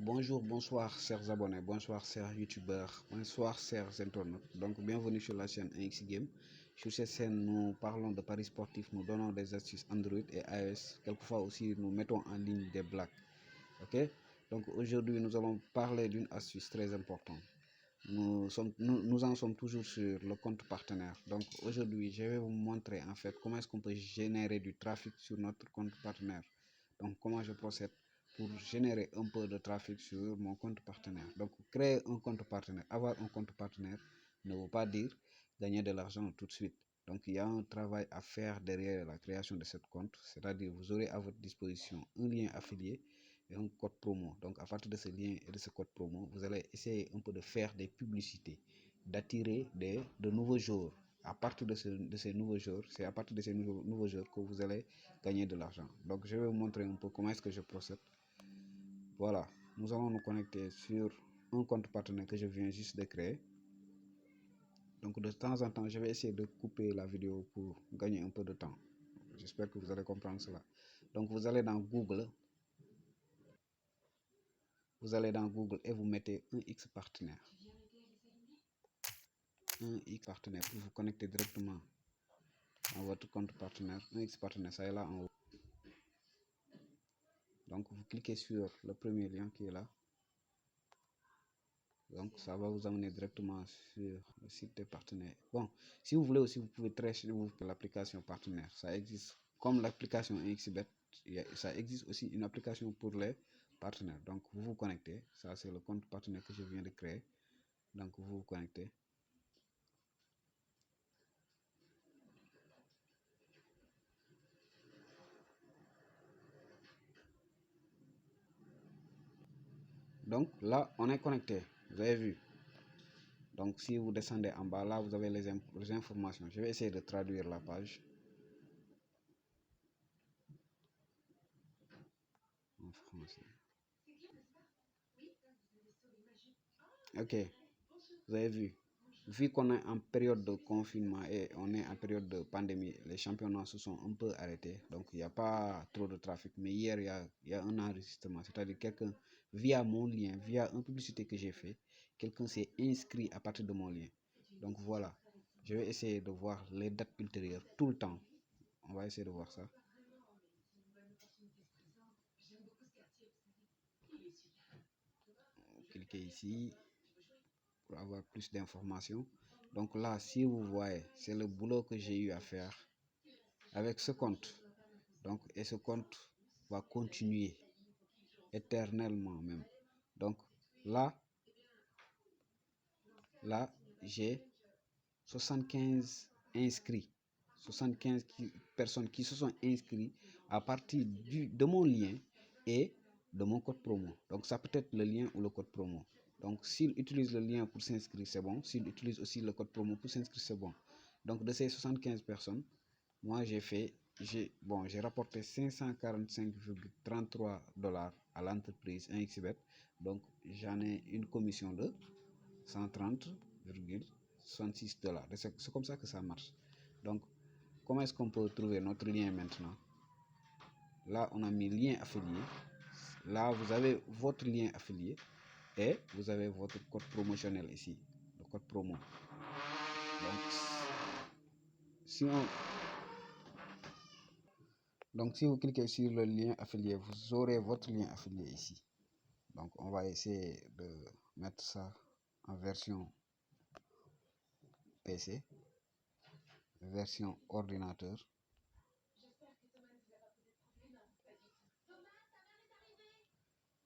Bonjour, bonsoir chers abonnés, bonsoir chers youtubeurs, bonsoir chers internautes. Donc bienvenue sur la chaîne 1x Game. Sur cette chaîne, nous parlons de paris sportifs, nous donnons des astuces Android et iOS. Quelquefois aussi, nous mettons en ligne des blagues. Ok. Donc aujourd'hui, nous allons parler d'une astuce très importante. Nous en sommes toujours sur le compte partenaire. Donc aujourd'hui, je vais vous montrer en fait comment est-ce qu'on peut générer du trafic sur notre compte partenaire. Donc comment je procède pour générer un peu de trafic sur mon compte partenaire. Donc créer un compte partenaire, avoir un compte partenaire ne veut pas dire gagner de l'argent tout de suite. Donc il y a un travail à faire derrière la création de ce compte, c'est-à-dire vous aurez à votre disposition un lien affilié et un code promo. Donc à partir de ce lien et de ce code promo, vous allez essayer un peu de faire des publicités, d'attirer de nouveaux joueurs. À partir de ces nouveaux joueurs, c'est à partir de ces nouveaux joueurs que vous allez gagner de l'argent. Donc je vais vous montrer un peu comment est-ce que je procède. Voilà, nous allons nous connecter sur un compte partenaire que je viens juste de créer. Donc de temps en temps, je vais essayer de couper la vidéo pour gagner un peu de temps. J'espère que vous allez comprendre cela. Donc vous allez dans Google. Vous allez dans Google et vous mettez un X partenaire. Un X partenaire pour vous connecter directement à votre compte partenaire. Un X partenaire, ça est là en haut. Donc vous cliquez sur le premier lien qui est là. Donc ça va vous amener directement sur le site des partenaires. Bon, si vous voulez aussi, vous pouvez télécharger l'application partenaire. Ça existe comme l'application XBet. Ça existe aussi une application pour les partenaires. Donc vous vous connectez. Ça c'est le compte partenaire que je viens de créer. Donc vous vous connectez. Donc là, on est connecté. Vous avez vu. Donc si vous descendez en bas, là, vous avez les informations. Je vais essayer de traduire la page en français. Ok, vous avez vu. Vu qu'on est en période de confinement et on est en période de pandémie, les championnats se sont un peu arrêtés. Donc, il n'y a pas trop de trafic. Mais hier, il y a un enregistrement. C'est-à-dire quelqu'un, via mon lien, via une publicité que j'ai fait, quelqu'un s'est inscrit à partir de mon lien. Donc, voilà. Je vais essayer de voir les dates ultérieures tout le temps. On va essayer de voir ça. Cliquez ici pour avoir plus d'informations. Donc là, si vous voyez, c'est le boulot que j'ai eu à faire avec ce compte. Donc, et ce compte va continuer éternellement même. Donc là j'ai 75 inscrits, 75 personnes qui se sont inscrites à partir de mon lien et de mon code promo. Donc ça peut être le lien ou le code promo. Donc s'il utilise le lien pour s'inscrire, c'est bon. S'il utilise aussi le code promo pour s'inscrire, c'est bon. Donc de ces 75 personnes, moi j'ai rapporté 545,33 $ à l'entreprise 1xBet. Donc j'en ai une commission de 130,66 $. C'est comme ça que ça marche. Donc comment est-ce qu'on peut trouver notre lien maintenant? Là on a mis lien affilié. Là vous avez votre lien affilié et vous avez votre code promotionnel ici, le code promo. Donc si vous cliquez sur le lien affilié, vous aurez votre lien affilié ici. Donc on va essayer de mettre ça en version PC, version ordinateur.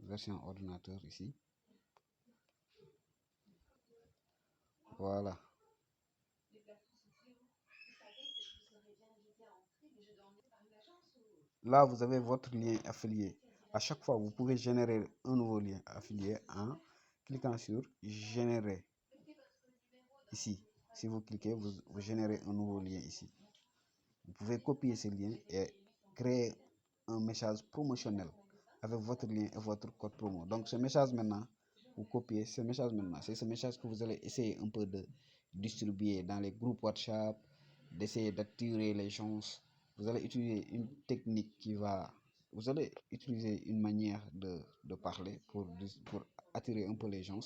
Version ordinateur ici. Voilà. Là, vous avez votre lien affilié. À chaque fois, vous pouvez générer un nouveau lien affilié en cliquant sur générer ici. Si vous cliquez, vous générez un nouveau lien ici. Vous pouvez copier ce lien et créer un message promotionnel avec votre lien et votre code promo. Donc ce message maintenant, vous copiez ce message maintenant. C'est ce message que vous allez essayer un peu de distribuer dans les groupes WhatsApp, d'essayer d'attirer les gens. Vous allez utiliser une technique qui va vous allez utiliser une manière de parler pour attirer un peu les gens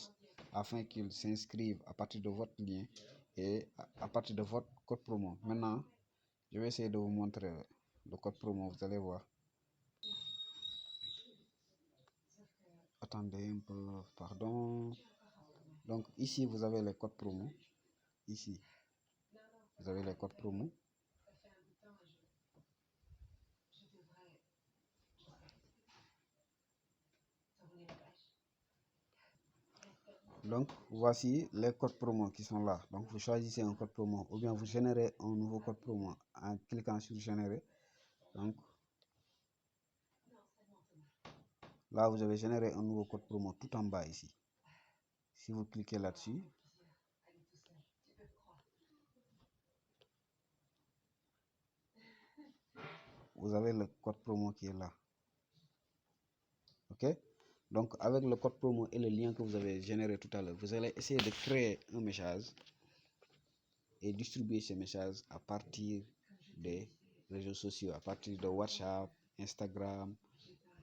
afin qu'ils s'inscrivent à partir de votre lien et à partir de votre code promo. Maintenant, je vais essayer de vous montrer le code promo, vous allez voir. Attendez un peu, pardon. Donc ici, vous avez les codes promo. Ici, vous avez les codes promo. Donc, voici les codes promo qui sont là. Donc, vous choisissez un code promo ou bien vous générez un nouveau code promo en cliquant sur générer. Donc, là, vous avez généré un nouveau code promo tout en bas ici. Si vous cliquez là-dessus, vous avez le code promo qui est là. OK? Donc, avec le code promo et le lien que vous avez généré tout à l'heure, vous allez essayer de créer un message et distribuer ces messages à partir des réseaux sociaux, à partir de WhatsApp, Instagram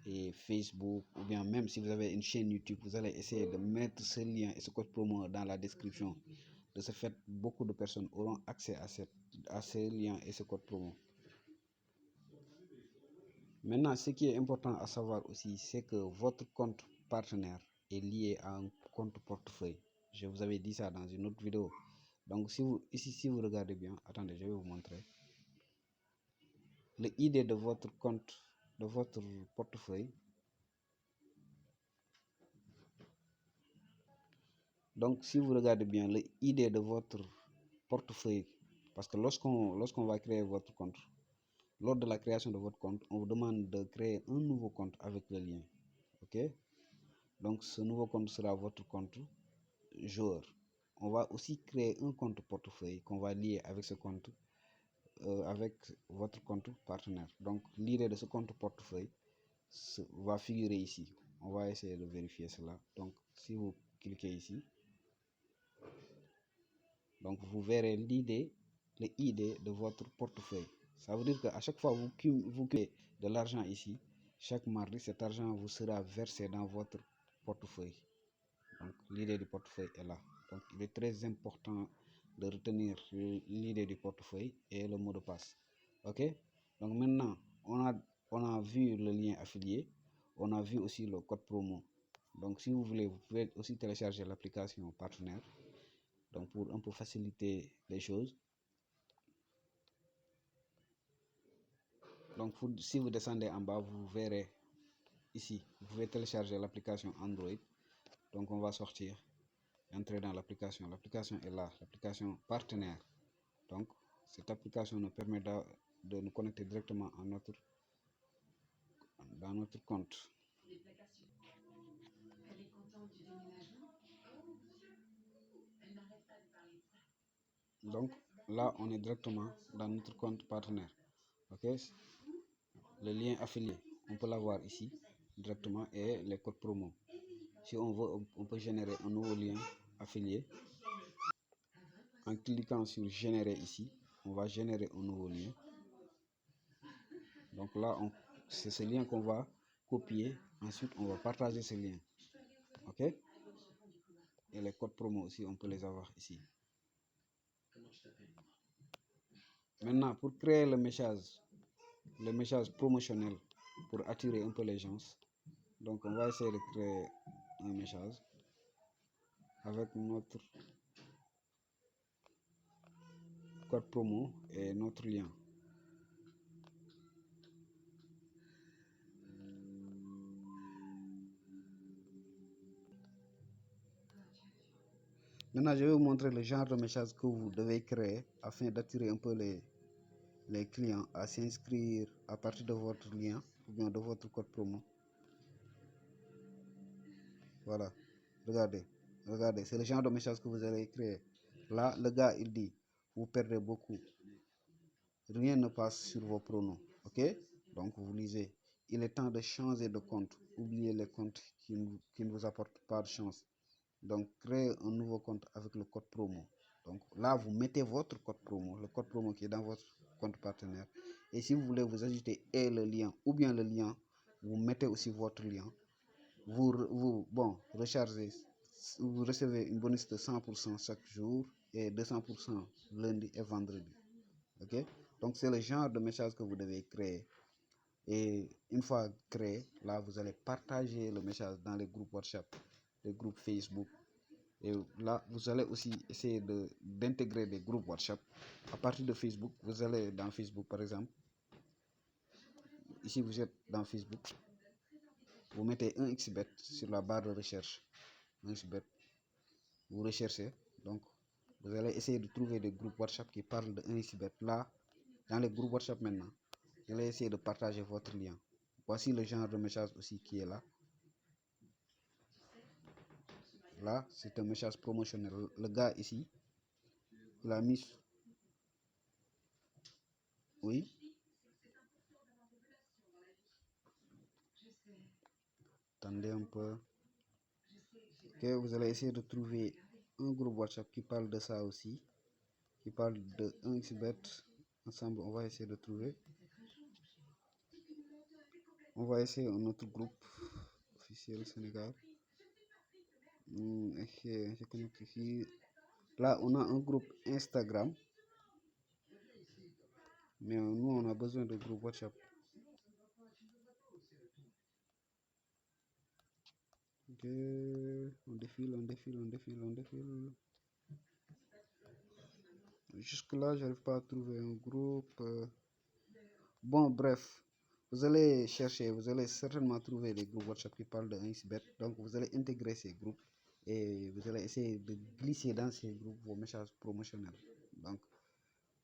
et Facebook, ou bien même si vous avez une chaîne YouTube, vous allez essayer de mettre ce lien et ce code promo dans la description. De ce fait, beaucoup de personnes auront accès à ces liens et ce code promo. Maintenant, ce qui est important à savoir aussi, c'est que votre compte partenaire est lié à un compte portefeuille. Je vous avais dit ça dans une autre vidéo. Donc, ici, si vous regardez bien, attendez, je vais vous montrer. Le ID de votre compte, de votre portefeuille. Donc, si vous regardez bien, le ID de votre portefeuille, parce que lorsqu'on va créer votre compte, lors de la création de votre compte, on vous demande de créer un nouveau compte avec le lien. OK? Donc, ce nouveau compte sera votre compte joueur. On va aussi créer un compte portefeuille qu'on va lier avec ce compte, avec votre compte partenaire. Donc, l'idée de ce compte portefeuille va figurer ici. On va essayer de vérifier cela. Donc, si vous cliquez ici, donc vous verrez l'idée, le ID de votre portefeuille. Ça veut dire qu'à chaque fois que vous créez de l'argent ici, chaque mardi, cet argent vous sera versé dans votre portefeuille. Donc, l'idée du portefeuille est là. Donc, il est très important de retenir l'idée du portefeuille et le mot de passe. OK? Donc, maintenant, on a vu le lien affilié. On a vu aussi le code promo. Donc, si vous voulez, vous pouvez aussi télécharger l'application partenaire. Donc, pour un peu faciliter les choses. Donc, si vous descendez en bas, vous verrez ici, vous pouvez télécharger l'application Android. Donc, on va sortir, entrer dans l'application. L'application est là, l'application partenaire. Donc, cette application nous permet de nous connecter directement dans notre compte. Donc, là, on est directement dans notre compte partenaire. OK? Le lien affilié, on peut l'avoir ici directement et les codes promo. Si on veut, on peut générer un nouveau lien affilié. En cliquant sur générer ici, on va générer un nouveau lien. Donc là, c'est ce lien qu'on va copier. Ensuite, on va partager ce lien. OK? Et les codes promo aussi, on peut les avoir ici. Maintenant, pour créer le message promotionnel pour attirer un peu les gens, donc on va essayer de créer un message avec notre code promo et notre lien. Maintenant, je vais vous montrer le genre de message que vous devez créer afin d'attirer un peu les clients à s'inscrire à partir de votre lien ou bien de votre code promo. Voilà, regardez, c'est le genre de message que vous allez créer. Là, le gars, il dit, vous perdez beaucoup. Rien ne passe sur vos pronoms. OK? Donc, vous lisez, il est temps de changer de compte. Oubliez les comptes qui ne vous apportent pas de chance. Donc, créez un nouveau compte avec le code promo. Donc, là, vous mettez votre code promo, le code promo qui est dans votre compte partenaire. Et si vous voulez vous ajouter et le lien ou bien le lien, vous mettez aussi votre lien, bon, rechargez, vous recevez une bonus de 100% chaque jour et 200% lundi et vendredi. Ok, donc c'est le genre de message que vous devez créer. Et une fois créé, là, vous allez partager le message dans les groupes WhatsApp, les groupes Facebook. Et là, vous allez aussi essayer d'intégrer des groupes WhatsApp. À partir de Facebook, vous allez dans Facebook, par exemple. Ici, vous êtes dans Facebook. Vous mettez 1xBet sur la barre de recherche. 1xBet. Vous recherchez. Donc, vous allez essayer de trouver des groupes WhatsApp qui parlent de 1xBet. Là, dans les groupes WhatsApp maintenant, vous allez essayer de partager votre lien. Voici le genre de message aussi qui est là. Là, c'est un message promotionnel. Le gars ici, il a mis... Oui. Attendez un peu. Ok, vous allez essayer de trouver un groupe WhatsApp qui parle de ça aussi. Qui parle de 1xBet. Ensemble, on va essayer de trouver. On va essayer un autre groupe officiel Sénégal. Je connecte ici. Là, on a un groupe Instagram. Mais nous, on a besoin de groupe WhatsApp. Ok, on défile. Jusque là, j'arrive pas à trouver un groupe. Bon, bref, vous allez chercher, vous allez certainement trouver des groupes WhatsApp qui parlent de 1xBet. Donc, vous allez intégrer ces groupes et vous allez essayer de glisser dans ces groupes vos messages promotionnels. Donc,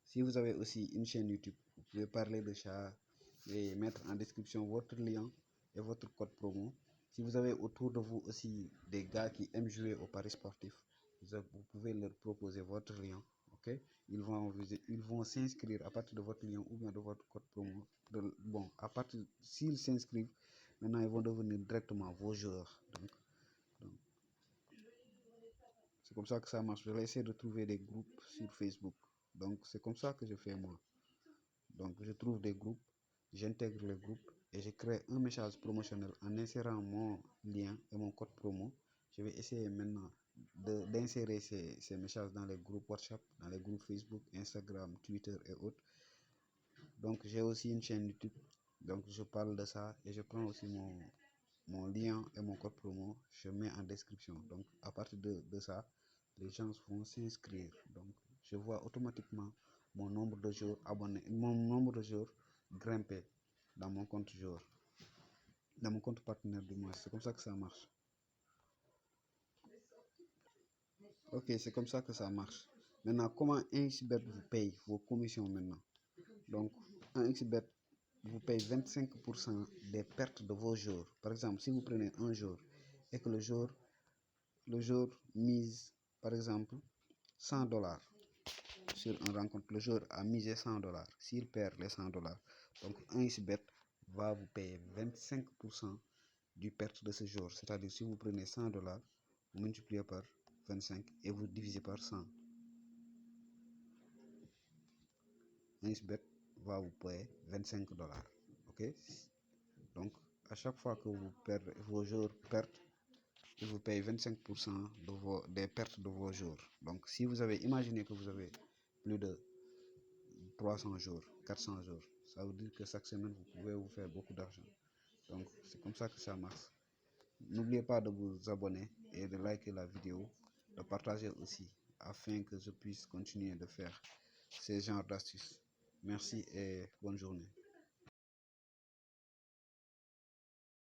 si vous avez aussi une chaîne YouTube, vous pouvez parler de ça et mettre en description votre lien et votre code promo. Si vous avez autour de vous aussi des gars qui aiment jouer au paris sportif, vous pouvez leur proposer votre lien. Ok, ils vont s'inscrire à partir de votre lien ou bien de votre code promo. Bon, à partir, s'ils s'inscrivent, maintenant ils vont devenir directement vos joueurs. Donc c'est comme ça que ça marche. Je vais essayer de trouver des groupes sur Facebook. Donc c'est comme ça que je fais moi. Donc je trouve des groupes, j'intègre les groupes et je crée un message promotionnel en insérant mon lien et mon code promo. Je vais essayer maintenant d'insérer ces messages dans les groupes WhatsApp, dans les groupes Facebook, Instagram, Twitter et autres. Donc j'ai aussi une chaîne YouTube, donc je parle de ça et je prends aussi mon lien et mon code promo, je mets en description. Donc à partir de ça, les gens vont s'inscrire. Donc je vois automatiquement mon nombre de jours abonnés, mon nombre de jours grimper dans mon compte jour, dans mon compte partenaire du mois. C'est comme ça que ça marche. Ok, c'est comme ça que ça marche. Maintenant, comment 1xBet vous paye vos commissions maintenant? Donc, 1xBet vous paye 25% des pertes de vos jours. Par exemple, si vous prenez un jour et que le jour mise, par exemple, 100 $. Sur une rencontre, le joueur a misé 100 $. S'il perd les 100 $, donc 1xBet va vous payer 25% du perte de ce jour. C'est-à-dire, si vous prenez 100 $, vous multipliez par 25 et vous divisez par 100. 1xBet va vous payer 25 $. Ok? Donc, à chaque fois que vous perdez, vos joueurs perdent, il vous paye 25% des pertes de vos jours. Donc, si vous avez imaginé que vous avez plus de 300 jours, 400 jours, ça veut dire que chaque semaine, vous pouvez vous faire beaucoup d'argent. Donc, c'est comme ça que ça marche. N'oubliez pas de vous abonner et de liker la vidéo, de partager aussi, afin que je puisse continuer de faire ces genres d'astuces. Merci et bonne journée.